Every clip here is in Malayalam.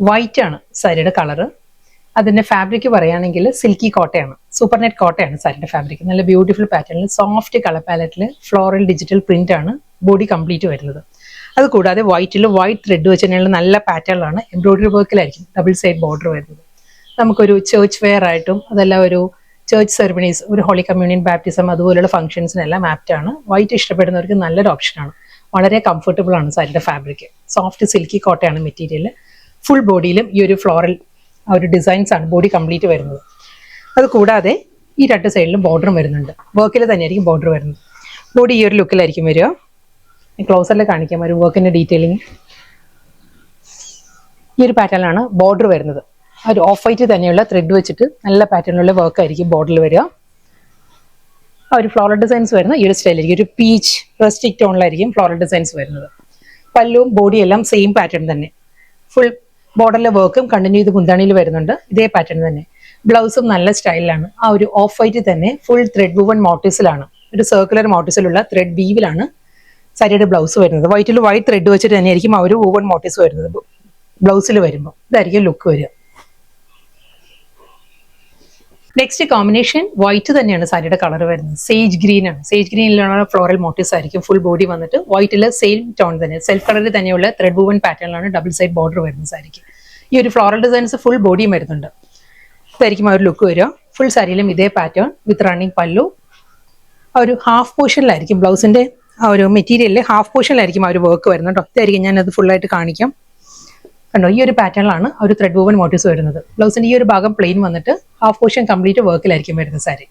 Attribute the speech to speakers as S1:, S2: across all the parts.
S1: വൈറ്റ് ആണ് സാരിയുടെ കളറ്. അതിന്റെ ഫാബ്രിക് പറയുകയാണെങ്കിൽ സിൽക്കി കോട്ടയാണ്, സൂപ്പർ നെറ്റ് കോട്ടയാണ് സാരിയുടെ ഫാബ്രിക്. നല്ല ബ്യൂട്ടിഫുൾ പാറ്റേണിൽ സോഫ്റ്റ് കളർ പാലറ്റിൽ ഫ്ലോറൽ ഡിജിറ്റൽ പ്രിന്റ് ആണ് ബോഡി കംപ്ലീറ്റ് വരുന്നത്. അതുകൂടാതെ വൈറ്റിൽ വൈറ്റ് ത്രെഡ് വെച്ചിട്ടുള്ള നല്ല പാറ്റേണിലാണ് എംബ്രോയിഡറി വർക്കിലായിരിക്കും ഡബിൾ സൈഡ് ബോർഡർ വരുന്നത്. നമുക്കൊരു ചേർച്ച് വെയർ ആയിട്ടും അതെല്ലാം ഒരു ചേർച്ച് സെറമണീസ്, ഒരു ഹോളി കമ്മ്യൂണിയൻ ബാപ്റ്റിസം അതുപോലുള്ള ഫംഗ്ഷൻസിനെല്ലാം ആപ്റ്റ് ആണ്. വൈറ്റ് ഇഷ്ടപ്പെടുന്നവർക്ക് നല്ലൊരു ഓപ്ഷനാണ്. വളരെ കംഫർട്ടബിൾ ആണ് സാരിയുടെ ഫാബ്രിക്. സോഫ്റ്റ് സിൽക്കി കോട്ടയാണ് മെറ്റീരിയൽ. ഫുൾ ബോഡിയിലും ഈ ഒരു ഫ്ലോറൽ ആ ഒരു ഡിസൈൻസ് ആണ് ബോഡി കംപ്ലീറ്റ് വരുന്നത്. അത് കൂടാതെ ഈ രണ്ട് സൈഡിലും ബോർഡറും വരുന്നുണ്ട്. വർക്കിൽ തന്നെയായിരിക്കും ബോർഡർ വരുന്നത്. ബോഡി ഈ ഒരു ലുക്കിലായിരിക്കും വരിക. ക്ലോസറിൽ കാണിക്കാം ഒരു വർക്കിന്റെ ഡീറ്റെയിലിംഗ്. ഈ ഒരു പാറ്റേണിലാണ് ബോർഡർ വരുന്നത്. ഒരു ഓഫ് വൈറ്റ് തന്നെയുള്ള ത്രെഡ് വെച്ചിട്ട് നല്ല പാറ്റേണിലുള്ള വർക്ക് ആയിരിക്കും ബോർഡറിൽ വരിക. ആ ഒരു ഫ്ലോറൽ ഡിസൈൻസ് വരുന്ന ഈ ഒരു സ്റ്റൈലായിരിക്കും. ഒരു പീച്ച് റസ്റ്റിക് ടോണിലായിരിക്കും ഫ്ലോറൽ ഡിസൈൻസ് വരുന്നത്. പല്ലുവും ബോഡിയും എല്ലാം സെയിം പാറ്റേൺ തന്നെ. ഫുൾ ബോർഡറിലെ വർക്കും കണ്ടിന്യൂ ചെയ്ത് മുന്താണിയിൽ വരുന്നുണ്ട്. ഇതേ പാറ്റേൺ തന്നെ. ബ്ലൗസും നല്ല സ്റ്റൈലിലാണ്. ആ ഒരു ഓഫ് വൈറ്റ് തന്നെ ഫുൾ ത്രെഡ് വൂവൺ മോട്ടീവ്സിലാണ്, ഒരു സർക്കുലർ മോട്ടീവ്സിലുള്ള ത്രെഡ് വീവിലാണ് സാരിയുടെ ബ്ലൗസ് വരുന്നത്. വൈറ്റിൽ വൈറ്റ് ത്രെഡ് വെച്ചിട്ട് തന്നെയായിരിക്കും ആ ഒരു വൂവൺ മോട്ടീവ്സ് വരുന്നത് ബ്ലൗസിൽ വരുമ്പോൾ. ഇതായിരിക്കും ലുക്ക് വരിക. നെക്സ്റ്റ് കോമ്പിനേഷൻ വൈറ്റ് തന്നെയാണ് സാരിയുടെ കളർ വരുന്നത്. സേജ് ഗ്രീൻ ആണ്. സേജ് ഗ്രീനിലുള്ള ഫ്ലോറൽ മോട്ടീവ്സ് ആയിരിക്കും ഫുൾ ബോഡി വന്നിട്ട്. വൈറ്റിൽ സെയിം ടോൺ തന്നെ സെൽഫ് കളറിൽ തന്നെയുള്ള ത്രെഡ് വൂവൺ പാറ്റേണിലാണ് ഡബിൾ സൈഡ് ബോർഡർ വരുന്നത് സാരിക്ക്. ഈ ഒരു ഫ്ലോറൽ ഡിസൈൻസ് ഫുൾ ബോഡിയും വരുന്നുണ്ട്. ഇതായിരിക്കും ആ ഒരു ലുക്ക് വരിക. ഫുൾ സാരിയിലും ഇതേ പാറ്റേൺ വിത്ത് റണ്ണിങ് പല്ലു. ആ ഒരു ഹാഫ് പോർഷനിലായിരിക്കും ബ്ലൗസിന്റെ ആ ഒരു മെറ്റീരിയലിൽ ഹാഫ് പോർഷനിലായിരിക്കും ആ ഒരു വർക്ക് വരുന്നത് കേട്ടോ. ഇതായിരിക്കും ഞാനത് ഫുള്ളായിട്ട് കാണിക്കാം. കണ്ടോ, ഈ ഒരു പാറ്റേണിലാണ് ഒരു ത്രെഡ് വൂവൻ മോട്ടീവ്സ് വരുന്നത്. ബ്ലൗസിന്റെ ഈ ഒരു ഭാഗം പ്ലെയിൻ വന്നിട്ട് ഹാഫ് പോർഷൻ കംപ്ലീറ്റ് വർക്കിലായിരിക്കും വരുന്നത് sari.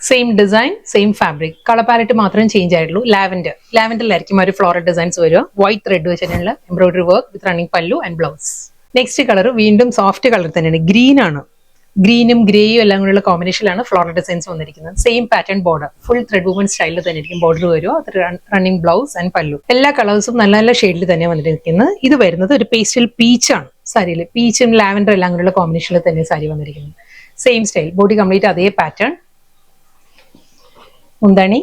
S1: Same design same fabric, colour palette മാത്രമേ ചേഞ്ച് ആയിട്ടുള്ളൂ. ലാവൻഡറിലായിരിക്കും ഒരു ഫ്ലോറൽ ഡിസൈൻസ് വരിക. വൈറ്റ് ത്രെഡ് വെച്ചിട്ടുള്ള embroidery work with running pallu and blouse. Next colour വീണ്ടും സോഫ്റ്റ് കളർ തന്നെയാണ്. ഗ്രീൻ ആണ്. ഗ്രീനും ഗ്രേയും എല്ലാം കൂടെയുള്ള കോമ്പിനേഷനിലാണ് ഫ്ലോറൽ ഡിസൈൻസ് വന്നിരിക്കുന്നത്. Same pattern border full thread woven സ്റ്റൈലിൽ തന്നെ ആയിരിക്കും ബോർഡർ വരിക. റണ്ണിങ് ബ്ലൗസ് ആൻഡ് പല്ലു. എല്ലാ കളേഴ്സും നല്ല നല്ല ഷെയ്ഡിൽ തന്നെ വന്നിരിക്കുന്നത്. ഇത് വരുന്നത് ഒരു പേസ്റ്റൽ പീച്ച് ആണ് സാരിയിൽ. പീച്ചും ലാവൻഡർ എല്ലാം കൂടെയുള്ള കോമ്പിനേഷനിൽ തന്നെ സാരി വന്നിരിക്കുന്നത്. സെയിം സ്റ്റൈൽ, ബോഡി കംപ്ലീറ്റ് അതേ പാറ്റേൺ. മുന്താണി,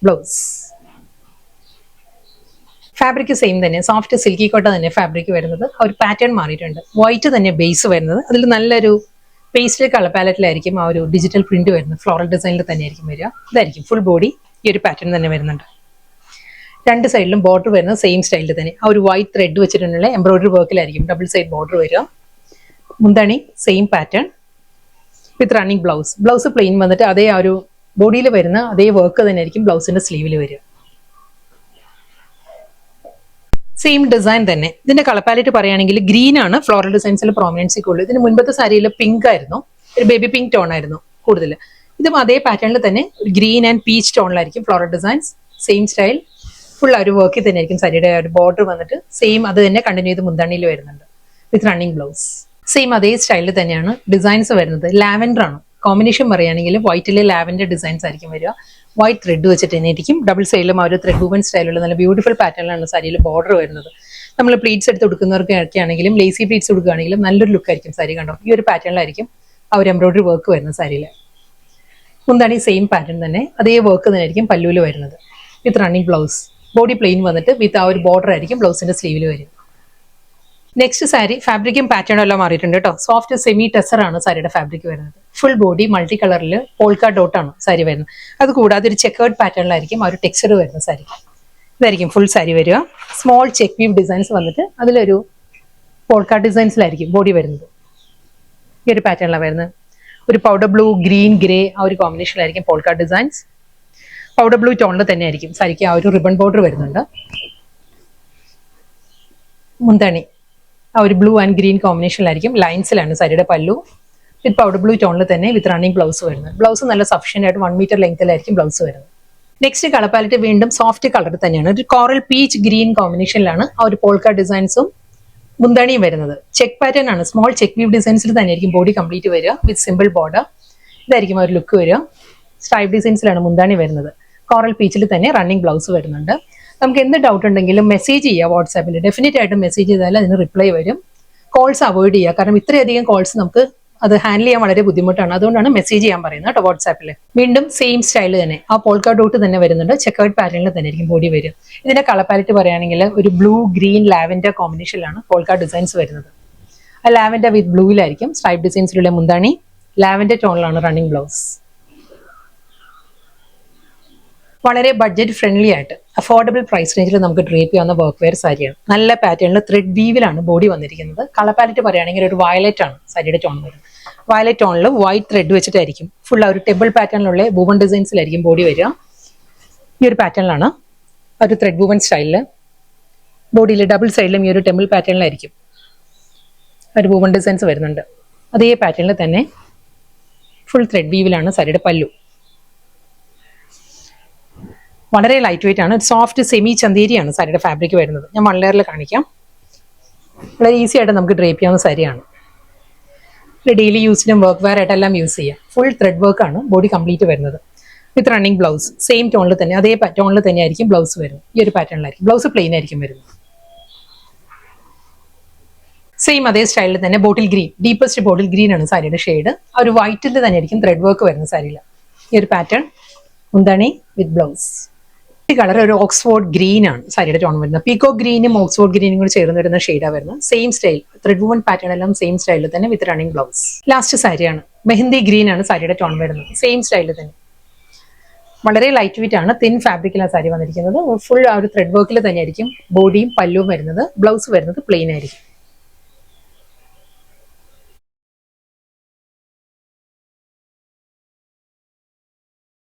S1: ബ്ലൗസ്. ഫാബ്രിക് സെയിം തന്നെ, സോഫ്റ്റ് സിൽക്കി കോട്ട തന്നെ ഫാബ്രിക് വരുന്നത്. ആ ഒരു പാറ്റേൺ മാറിയിട്ടുണ്ട്. വൈറ്റ് തന്നെ ബേസ് വരുന്നത്. അതിൽ നല്ലൊരു പേസ്റ്റൽ കളർ പാലറ്റിലായിരിക്കും ആ ഒരു ഡിജിറ്റൽ പ്രിന്റ് വരുന്നത്. ഫ്ലോറൽ ഡിസൈനിൽ തന്നെ ആയിരിക്കും വരിക. ഇതായിരിക്കും ഫുൾ ബോഡി ഈ ഒരു പാറ്റേൺ തന്നെ വരുന്നുണ്ട്. രണ്ട് സൈഡിലും ബോർഡർ വരുന്നത് സെയിം സ്റ്റൈലിൽ തന്നെ. ആ ഒരു വൈറ്റ് ത്രെഡ് വെച്ചിട്ടുള്ള എംബ്രോയിഡറി വർക്കിലായിരിക്കും ഡബിൾ സൈഡ് ബോർഡർ വരിക. മുന്താണി same pattern with running blouse. Blouse plain വന്നിട്ട് അതേ ആ ഒരു ബോഡിയിൽ വരുന്ന അതേ വർക്ക് തന്നെ ആയിരിക്കും ബ്ലൗസിന്റെ സ്ലീവിൽ വരിക. സെയിം ഡിസൈൻ തന്നെ. ഇതിന്റെ കളർ പാലറ്റ് പറയുകയാണെങ്കിൽ ഗ്രീൻ ആണ് ഫ്ലോറൽ ഡിസൈൻസിൽ പ്രോമിനൻസി കൂടുതൽ. ഇതിന് മുൻപത്തെ സാരിയിൽ പിങ്ക് ആയിരുന്നു, ഒരു ബേബി പിങ്ക് ടോൺ ആയിരുന്നു കൂടുതൽ. ഇതും അതേ പാറ്റേണിൽ തന്നെ ഒരു ഗ്രീൻ ആൻഡ് പീച്ച് ടോണിലായിരിക്കും floral designs. Same style, full ഒരു വർക്കിൽ തന്നെ ആയിരിക്കും സാരിയുടെ ഒരു ബോർഡർ വന്നിട്ട് സെയിം അത് തന്നെ കണ്ടിന്യൂ ചെയ്ത് മുന്താണിയിൽ വരുന്നുണ്ട് വിത്ത് റണ്ണിങ് ബ്ലൗസ്. സെയിം അതേ സ്റ്റൈലിൽ തന്നെയാണ് ഡിസൈൻസ് വരുന്നത്. ലാവൻഡർ ആണ് കോമ്പിനേഷൻ പറയുകയാണെങ്കിൽ. വൈറ്റിലെ ലാവൻഡർ ഡിസൈൻസ് ആയിരിക്കും വരിക. വൈറ്റ് ത്രെഡ് വെച്ചിട്ട് തന്നെ ആയിരിക്കും ഡബിൾ സൈഡിലും ആ ഒരു ത്രെഡ് വൂവൻ സ്റ്റൈലുള്ള നല്ല ബ്യൂട്ടിഫുൾ പാറ്റേണിലാണ് സാരിയിൽ ബോർഡർ വരുന്നത്. നമ്മൾ പ്ലീറ്റ്സ് എടുത്ത് കൊടുക്കുന്നവർക്കൊക്കെ ആണെങ്കിലും ലേസി പ്ലീറ്റ്സ് കൊടുക്കുകയാണെങ്കിലും നല്ലൊരു ലുക്ക് ആയിരിക്കും സാരി. കണ്ടോ, ഈ ഒരു പാറ്റേണിലായിരിക്കും ആ ഒരു എംബ്രോയിഡറി വർക്ക് വരുന്നത് സാരിയിൽ. മുന്താണി സെയിം പാറ്റേൺ തന്നെ, അതേ വർക്ക് തന്നെ ആയിരിക്കും പല്ലുവിൽ വരുന്നത് വിത്ത് റണ്ണിങ് ബ്ലൗസ്. ബോഡി പ്ലെയിൻ വന്നിട്ട് വിത്ത് ആ ഒരു ബോർഡർ ആയിരിക്കും ബ്ലൗസിന്റെ സ്ലീവിൽ വരും. നെക്സ്റ്റ് സാരി ഫാബ്രിക്കും പാറ്റേണും എല്ലാം മാറിയിട്ടുണ്ട് കേട്ടോ. സോഫ്റ്റ് സെമി ടെസർ ആണ് സാരിയുടെ ഫാബ്രിക് വരുന്നത്. ഫുൾ ബോഡി മൾട്ടി കളറിൽ പോൾക്ക ഡോട്ട് ആണ് സാരി വരുന്നത്. അത് കൂടാതെ ഒരു ചെക്കേർഡ് പാറ്റേണിലായിരിക്കും ആ ഒരു ടെക്സ്ചർ വരുന്ന സാരി. ഇതായിരിക്കും ഫുൾ സാരി വരിക. സ്മോൾ ചെക്ക് വീവ് ഡിസൈൻസ് വന്നിട്ട് അതിലൊരു പോൾക്ക ഡിസൈൻസിലായിരിക്കും ബോഡി വരുന്നത്. ഈ ഒരു പാറ്റേണിലാണ് വരുന്നത്. ഒരു പൗഡർ ബ്ലൂ, ഗ്രീൻ, ഗ്രേ ആ ഒരു കോമ്പിനേഷനിലായിരിക്കും പോൾക്ക ഡിസൈൻസ്. പൗഡർ ബ്ലൂ ടോണിൽ തന്നെ ആയിരിക്കും സാരിക്ക് ആ ഒരു റിബൺ ബോർഡർ വരുന്നുണ്ട്. മുന്താണി ആ ഒരു ബ്ലൂ ആൻഡ് ഗ്രീൻ കോമ്പിനേഷനിലായിരിക്കും. ലൈൻസിലാണ് സാരിയുടെ പല്ലു വിത്ത് പൗഡർ ബ്ലൂ ടോണിൽ തന്നെ വിത്ത് റണ്ണിങ് ബ്ലൗസ് വരുന്നത്. ബ്ലൗസ് നല്ല സഫിഷ്യന്റ് ആയിട്ട് 1 മീറ്റർ ലെങ്ത്തിലായിരിക്കും ബ്ലൗസ് വരുന്നത്. നെക്സ്റ്റ് കളർ പാലറ്റ് വീണ്ടും സോഫ്റ്റ് കളർ തന്നെയാണ്. ഒരു കോറൽ പീച്ച് ഗ്രീൻ കോമ്പിനേഷനിലാണ് ആ ഒരു പോൾക്ക ഡിസൈൻസും മുന്താണിയും വരുന്നത്. ചെക്ക് പാറ്റേൺ ആണ്. സ്മോൾ ചെക്ക് വീവ് ഡിസൈൻസിൽ തന്നെയായിരിക്കും ബോഡി കംപ്ലീറ്റ് വരിക വിത്ത് സിമ്പിൾ ബോർഡർ. ഇതായിരിക്കും ആ ഒരു ലുക്ക് വരിക. സ്ട്രൈപ്പ് ഡിസൈൻസിലാണ് മുന്താണി വരുന്നത്. കോറൽ പീച്ചിൽ തന്നെ റണ്ണിങ് ബ്ലൗസ് വരുന്നുണ്ട്. നമുക്ക് എന്ത് ഡൗട്ട് ഉണ്ടെങ്കിലും മെസ്സേജ് ചെയ്യുക വാട്സാപ്പിൽ. ഡെഫിനറ്റ് ആയിട്ട് മെസ്സേജ് ചെയ്താൽ അതിന് റിപ്ലൈ വരും. കോൾസ് അവോയ്ഡ് ചെയ്യുക. കാരണം ഇത്രയധികം കോൾസ് നമുക്ക് അത് ഹാൻഡിൽ ചെയ്യാൻ വളരെ ബുദ്ധിമുട്ടാണ്. അതുകൊണ്ടാണ് മെസ്സേജ് ചെയ്യാൻ പറയുന്നത് കേട്ടോ വാട്സാപ്പിൽ. വീണ്ടും സെയിം സ്റ്റൈൽ തന്നെ ആ പോൾക്ക ഡോട്ട് തന്നെ വരുന്നുണ്ട്. ചെക്കേർഡ് പാറ്റേണിൽ തന്നെ ആയിരിക്കും ബോഡി വരും. ഇതിന്റെ കളർ പാലറ്റ് പറയുകയാണെങ്കിൽ ഒരു ബ്ലൂ ഗ്രീൻ ലാവൻഡർ കോമ്പിനേഷനിലാണ് പോൾക്ക ഡിസൈൻസ് വരുന്നത്. ആ ലാവൻഡർ വിത്ത് ബ്ലൂവിലായിരിക്കും സ്ട്രൈപ്പ് ഡിസൈൻസിലുള്ള മുന്താണി. ലാവൻഡർ ടോണിലാണ് റണ്ണിങ് ബ്ലൗസ്. വളരെ ബഡ്ജറ്റ് ഫ്രണ്ട്ലി ആയിട്ട് അഫോർഡബിൾ പ്രൈസ് റേഞ്ചിൽ നമുക്ക് ഡ്രേപ്പ് ചെയ്യാവുന്ന വർക്ക് വെയർ സാരിയാണ്. നല്ല പാറ്റേണിൽ ത്രെഡ് വീവിലാണ് ബോഡി വന്നിരിക്കുന്നത്. കളർ പാലറ്റ് പറയുകയാണെങ്കിൽ ഒരു വയലറ്റ് ആണ് സാരിയുടെ ടോൺ വരുന്നത്. വയലറ്റ് ടോണിൽ വൈറ്റ് ത്രെഡ് വെച്ചിട്ടായിരിക്കും ഫുൾ ആ ഒരു ടെബിൾ പാറ്റേണിലുള്ള വുവൺ ഡിസൈൻസിലായിരിക്കും ബോഡി വരിക. ഈ ഒരു പാറ്റേണിലാണ് ഒരു ത്രെഡ് വുവൺ സ്റ്റൈലിൽ ബോഡിയിൽ ഡബിൾ സൈഡിലും ഈ ഒരു ടെമ്പിൾ പാറ്റേണിലായിരിക്കും ഒരു വുവൺ ഡിസൈൻസ് വരുന്നുണ്ട്. അതേ പാറ്റേണിൽ തന്നെ ഫുൾ ത്രെഡ് വീവിലാണ് സാരിയുടെ പല്ലു. വളരെ ലൈറ്റ് വെയിറ്റ് ആണ്. സോഫ്റ്റ് സെമി ചന്തേരിയാണ് സാരിയുടെ ഫാബ്രിക് വരുന്നത്. ഞാൻ 1 ലെയറിൽ കാണിക്കാം. വളരെ ഈസി ആയിട്ട് നമുക്ക് ഡ്രേപ്പ് ചെയ്യാവുന്ന സാരിയാണ്. ഡെയിലി യൂസിനും വർക്ക് വെയർ ആയിട്ടെല്ലാം യൂസ് ചെയ്യാം. ഫുൾ ത്രെഡ് വർക്ക് ആണ് ബോഡി കംപ്ലീറ്റ് വരുന്നത്. വിത്ത് റണ്ണിങ് ബ്ലൗസ് സെയിം ടോണിൽ തന്നെ അതേ ടോണിൽ തന്നെ ആയിരിക്കും ബ്ലൗസ് വരുന്നത്. ഈ ഒരു പാറ്റേണിലായിരിക്കും ബ്ലൗസ് പ്ലെയിൻ ആയിരിക്കും വരുന്നത്. സെയിം അതേ സ്റ്റൈലിൽ തന്നെ bottle green, deepest bottle green ആണ് സാരിയുടെ ഷെയ്ഡ്. ആ ഒരു വൈറ്റിൽ തന്നെ ആയിരിക്കും ത്രെഡ് വർക്ക് വരുന്നത് സാരിയിൽ. ഈ ഒരു പാറ്റേൺ മുന്താണി വിത്ത് ബ്ലൗസ്. ഈ കളർ ഒരു ഓക്സ്ഫോർഡ് ഗ്രീൻ ആണ് സാരിയുടെ ടോൺ വരുന്നത്. പീക്കോ ഗ്രീനും ഓക്സ്ഫോർഡ് ഗ്രീനും കൂടി ചേർന്ന് വരുന്ന ഷെയ്ഡാണ് വരുന്നത്. Same style thread woven pattern എല്ലാം സെയിം സ്റ്റൈലിൽ തന്നെ വിത്ത് റണ്ണിങ് ബ്ലൗസ്. ലാസ്റ്റ് സാരിയാണ് മെഹന്തി ഗ്രീൻ ആണ് സാരിയുടെ ടോൺ വരുന്നത്. സെയിം സ്റ്റൈലിൽ തന്നെ വളരെ ലൈറ്റ് വെയിറ്റ് ആണ്. തിൻ ഫാബ്രിക്കിലാണ് സാരി വന്നിരിക്കുന്നത്. ഫുൾ ആ ഒരു ത്രെഡ് വർക്കിൽ തന്നെയായിരിക്കും ബോഡിയും പല്ലുവും വരുന്നത്. ബ്ലൗസ് വരുന്നത് പ്ലെയിൻ ആയിരിക്കും.